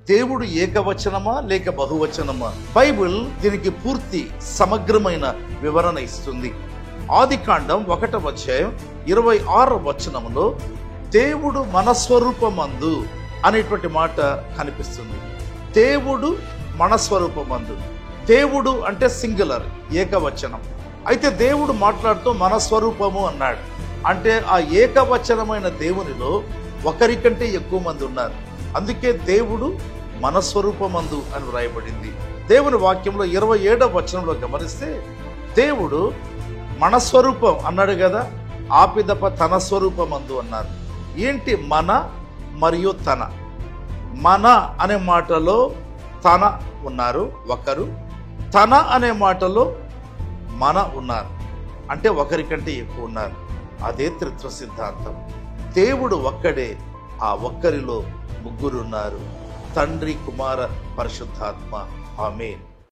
దేవుడు ఏకవచనమా లేక బహువచనమా? బైబిల్ దీనికి పూర్తి సమగ్రమైన వివరణ ఇస్తుంది. ఆదికాండం 1వ అధ్యాయం 26వ వచనంలో దేవుడు మన స్వరూపమందు అనేటువంటి మాట కనిపిస్తుంది. దేవుడు మన స్వరూపమందు. దేవుడు అంటే సింగులర్, ఏకవచనం. అయితే దేవుడు మాట్లాడుతూ మన స్వరూపము అన్నాడు. అంటే ఆ ఏకవచనమైన దేవునిలో ఒకరికంటే ఎక్కువ మంది ఉన్నారు. అందుకే దేవుడు మన స్వరూపమందు అని వ్రాయబడింది. దేవుని వాక్యంలో 27వ వచనంలో గమనిస్తే దేవుడు మన స్వరూపం అన్నాడు కదా, ఆపిదప తన స్వరూపమందు అన్నారు. ఏంటి మన మరియు తన? మన అనే మాటలో తన ఉన్నారు ఒకరు, తన అనే మాటలో మన ఉన్నారు. అంటే ఒకరికంటే ఎక్కువ ఉన్నారు. అదే త్రిత్వ సిద్ధాంతం. దేవుడు ఒక్కడే, ఆ ఒక్కరిలో ముగ్గురు ఉన్నారు: తండ్రి, కుమార, పరిశుద్ధాత్మ. ఆమేన్.